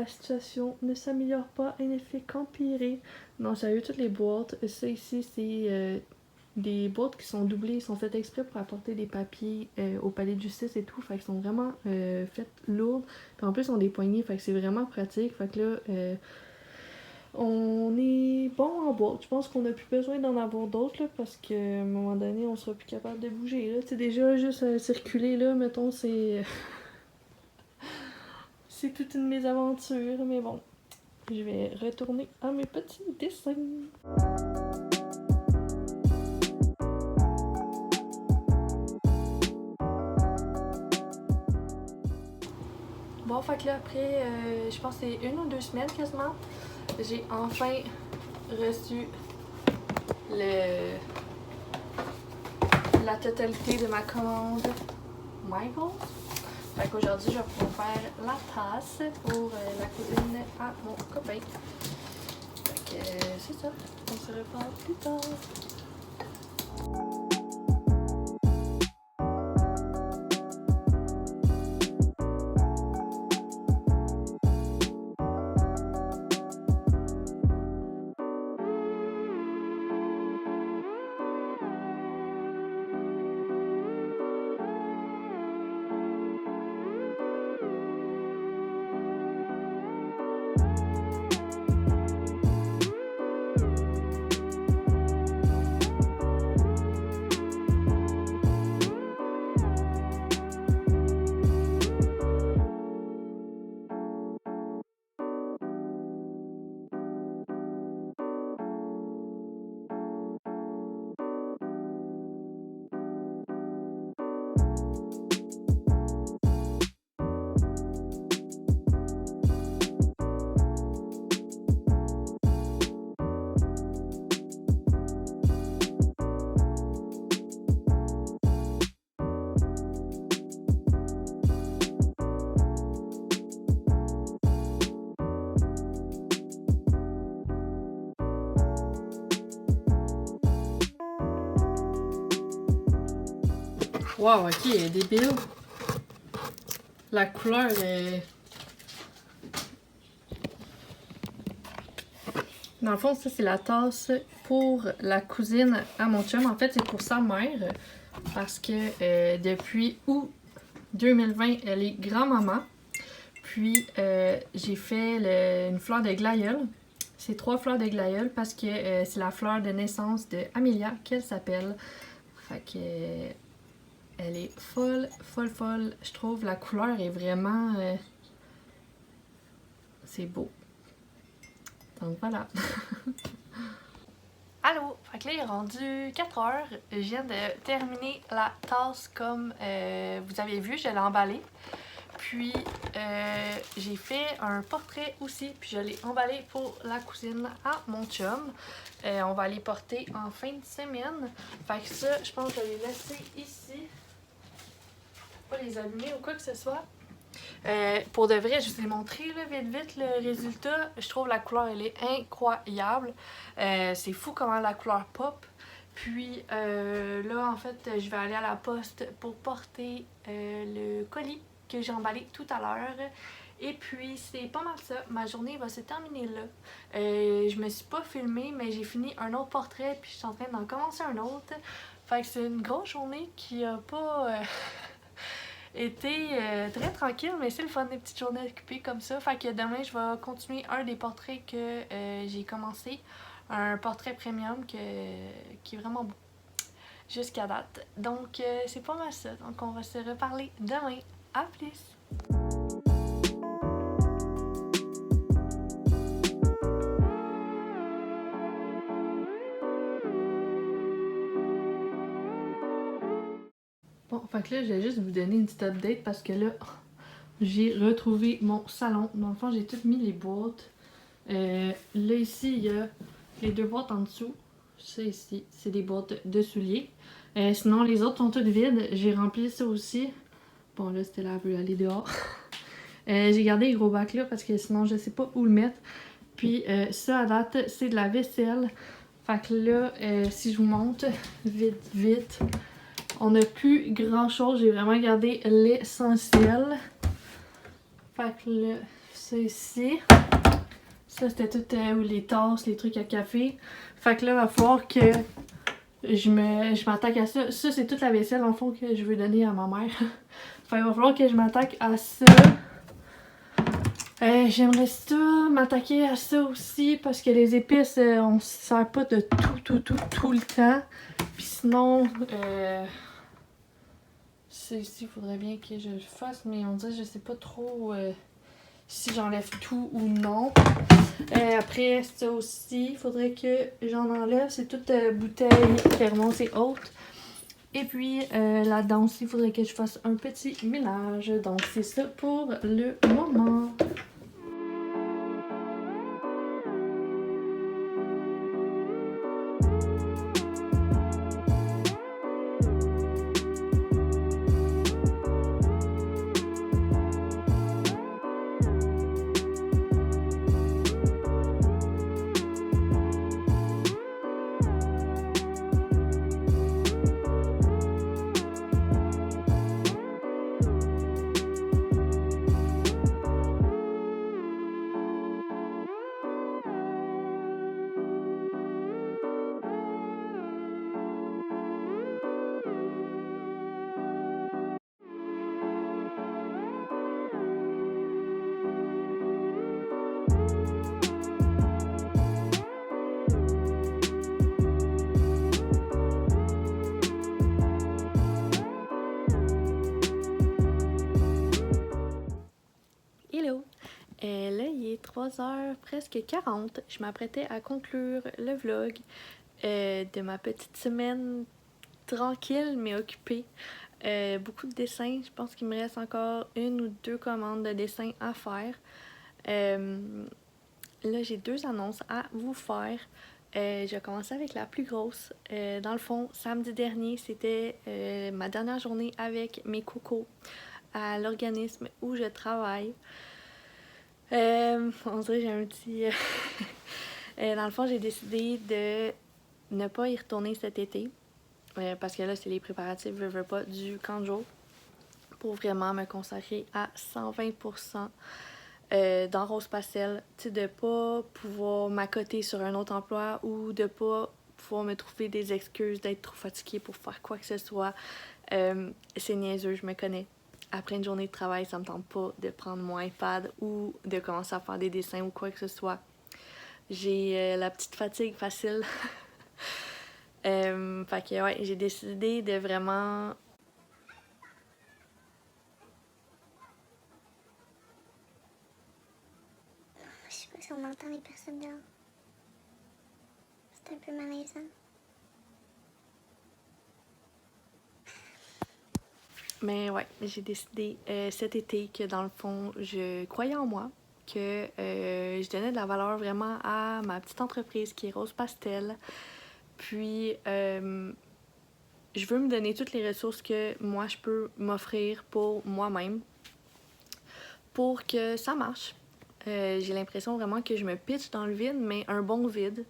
la situation ne s'améliore pas et ne fait qu'empirer. Non, sérieux, toutes les boîtes, ça ici, c'est des boîtes qui sont doublées, ils sont faites exprès pour apporter des papiers au palais de justice et tout, fait qu'ils sont vraiment faites lourdes. Puis en plus, ils ont des poignées, fait que c'est vraiment pratique. Fait que là, on est bon en boîte. Je pense qu'on n'a plus besoin d'en avoir d'autres, là, parce qu'à un moment donné, on sera plus capable de bouger, là. Tu sais, déjà, juste circuler, là, mettons, c'est... c'est toute une mésaventure, mais bon. Je vais retourner à mes petits dessins. Bon, fait que là, après, je pense que c'est 1 ou 2 semaines quasiment, j'ai enfin reçu la totalité de ma commande Michael. Fait qu'aujourd'hui, je vais pouvoir faire la tasse pour la cousine à mon copain. Fait que c'est ça. On se reparle plus tard. Wow, ok, elle est débile. La couleur est... Dans le fond, ça, c'est la tasse pour la cousine à mon chum. En fait, c'est pour sa mère. Parce que depuis août 2020, elle est grand-maman. Puis, j'ai fait une fleur de glaïeul. C'est 3 fleurs de glaïeul parce que c'est la fleur de naissance de Amelia qu'elle s'appelle. Fait que... elle est folle, folle, folle. Je trouve la couleur est vraiment... c'est beau. Donc voilà. Allô! Fait que là, il est rendu 4 heures. Je viens de terminer la tasse comme vous avez vu, je l'ai emballée. Puis, j'ai fait un portrait aussi, puis je l'ai emballé pour la cousine à mon chum. On va les porter en fin de semaine. Fait que ça, je pense que je vais les laisser ici. Pas les allumer ou quoi que ce soit. Pour de vrai, je vous ai montré là, vite le résultat. Je trouve la couleur elle est incroyable. C'est fou comment la couleur pop. Puis là en fait je vais aller à la poste pour porter le colis que j'ai emballé tout à l'heure. Et puis c'est pas mal ça, ma journée va se terminer là. Je me suis pas filmée mais j'ai fini un autre portrait puis je suis en train d'en commencer un autre. Fait que c'est une grosse journée qui a pas... été très tranquille, mais c'est le fun des petites journées occupées comme ça. Fait que demain, je vais continuer un des portraits que j'ai commencé. Un portrait premium qui est vraiment beau jusqu'à date. Donc, c'est pas mal ça. Donc, on va se reparler demain. À plus! Bon, fait que là, je vais juste vous donner une petite update parce que là, j'ai retrouvé mon salon. Dans le fond, j'ai tout mis les boîtes. Là, ici, il y a les 2 boîtes en dessous. Ça, ici, c'est des boîtes de souliers. Sinon, les autres sont toutes vides. J'ai rempli ça aussi. Bon, là, c'était là, elle veut aller dehors. J'ai gardé les gros bacs là parce que sinon, je sais pas où le mettre. Puis, ça, à date, c'est de la vaisselle. Fait que là, si je vous montre, vite, on n'a plus grand chose. J'ai vraiment gardé l'essentiel. Fait que là, ça ici. Ça, c'était tout les tasses, les trucs à café. Fait que là, il va falloir que je m'attaque à ça. Ça, c'est toute la vaisselle, en fond, que je veux donner à ma mère. Fait qu'il va falloir que je m'attaque à ça. J'aimerais ça m'attaquer à ça aussi parce que les épices, on se sert pas de tout le temps. Puis sinon, ça ici, il faudrait bien que je le fasse, mais on dirait je sais pas trop si j'enlève tout ou non. Après, ça aussi, il faudrait que j'en enlève. C'est toute bouteille thermos et autres. Et puis là-dedans aussi, il faudrait que je fasse un petit ménage. Donc c'est ça pour le moment. Hello! Là, il est 3h presque 40. Je m'apprêtais à conclure le vlog de ma petite semaine tranquille mais occupée. Beaucoup de dessins. Je pense qu'il me reste encore 1 ou 2 commandes de dessins à faire. Là, j'ai 2 annonces à vous faire. Je vais commencer avec la plus grosse. Dans le fond, samedi dernier, c'était ma dernière journée avec mes cocos à l'organisme où je travaille. On dirait que j'ai un petit... dans le fond, j'ai décidé de ne pas y retourner cet été. Parce que là, c'est les préparatifs, je veux pas, du camp de jour. Pour vraiment me consacrer à 120% dans Rose Pastel. Tu sais, de pas pouvoir m'accoter sur un autre emploi ou de pas pouvoir me trouver des excuses d'être trop fatiguée pour faire quoi que ce soit. C'est niaiseux, je me connais. Après une journée de travail, ça me tente pas de prendre mon iPad ou de commencer à faire des dessins ou quoi que ce soit. J'ai la petite fatigue facile. Fait que ouais, j'ai décidé de vraiment... Je sais pas si on entend les personnes dehors. C'est un peu malaisant. Mais ouais, j'ai décidé cet été que dans le fond, je croyais en moi, que je donnais de la valeur vraiment à ma petite entreprise qui est Rose Pastel. Puis, je veux me donner toutes les ressources que moi je peux m'offrir pour moi-même pour que ça marche. J'ai l'impression vraiment que je me pitche dans le vide, mais un bon vide.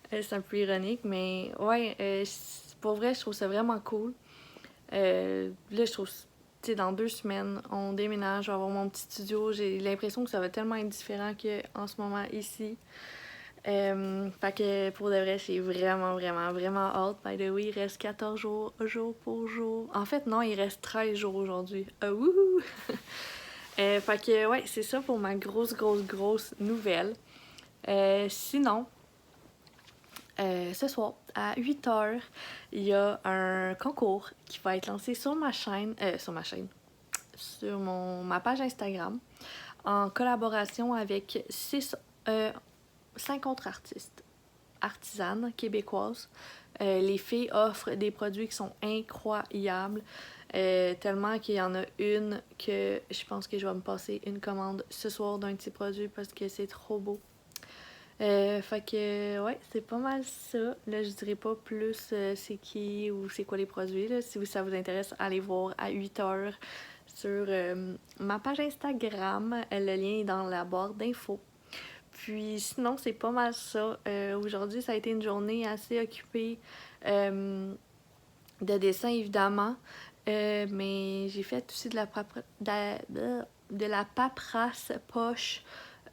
C'est un peu ironique, mais ouais, pour vrai, je trouve ça vraiment cool. Là, je trouve, tu sais, dans 2 semaines, on déménage, je vais avoir mon petit studio. J'ai l'impression que ça va tellement être différent qu'en ce moment ici. Fait que pour de vrai, j'ai vraiment hâte. By the way, il reste 14 jours, jour pour jour. En fait, non, il reste 13 jours aujourd'hui. Wouhou! Fait que ouais, c'est ça pour ma grosse nouvelle. Sinon, ce soir, à 8h, il y a un concours qui va être lancé sur ma chaîne, sur ma page Instagram, en collaboration avec 5 autres artisanes québécoises. Les filles offrent des produits qui sont incroyables, tellement qu'il y en a une que je pense que je vais me passer une commande ce soir d'un petit produit parce que c'est trop beau. Fait que, ouais, c'est pas mal ça. Là, je dirais pas plus c'est qui ou c'est quoi les produits. Là. Si ça vous intéresse, allez voir à 8h sur ma page Instagram. Le lien est dans la barre d'infos. Puis sinon, c'est pas mal ça. Aujourd'hui, ça a été une journée assez occupée de dessin, évidemment. Mais j'ai fait aussi de de la paperasse poche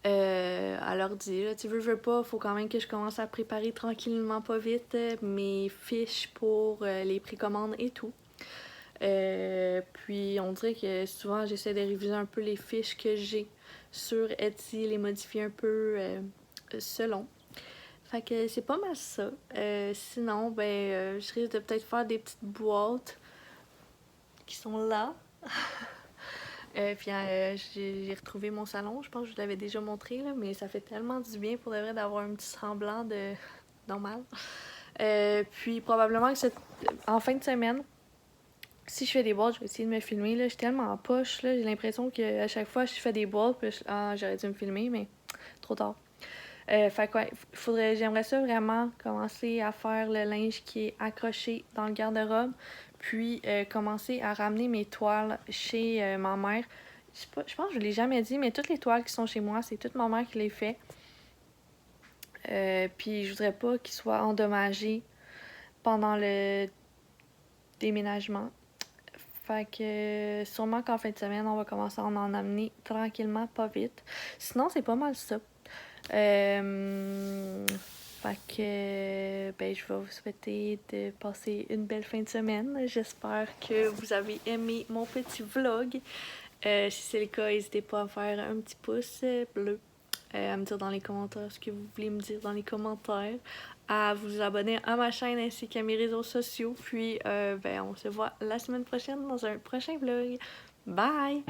à l'ordi. Tu veux pas, faut quand même que je commence à préparer tranquillement, pas vite, mes fiches pour les précommandes et tout. Puis on dirait que souvent j'essaie de réviser un peu les fiches que j'ai sur Etsy, les modifier un peu selon. Fait que c'est pas mal ça. Sinon, je risque de peut-être faire des petites boîtes qui sont là. Puis j'ai retrouvé mon salon, je pense que je vous l'avais déjà montré, là, mais ça fait tellement du bien pour de vrai d'avoir un petit semblant de normal. Puis probablement que en fin de semaine, si je fais des boîtes, je vais essayer de me filmer. Là. Je suis tellement en poche, là, j'ai l'impression qu'à chaque fois je fais des boîtes, puis j'aurais dû me filmer, mais trop tard. Fait que ouais, j'aimerais ça vraiment commencer à faire le linge qui est accroché dans le garde-robe, puis commencer à ramener mes toiles chez ma mère. Je pense que je l'ai jamais dit, mais toutes les toiles qui sont chez moi, c'est toute ma mère qui les fait. Puis je voudrais pas qu'ils soient endommagés pendant le déménagement. Fait que sûrement qu'en fin de semaine, on va commencer à en amener tranquillement, pas vite. Sinon, c'est pas mal ça. Fait que je vais vous souhaiter de passer une belle fin de semaine. J'espère que vous avez aimé mon petit vlog. Si c'est le cas, n'hésitez pas à faire un petit pouce bleu, à me dire dans les commentaires ce que vous voulez me dire dans les commentaires, à vous abonner à ma chaîne ainsi qu'à mes réseaux sociaux. Puis on se voit la semaine prochaine dans un prochain vlog. Bye!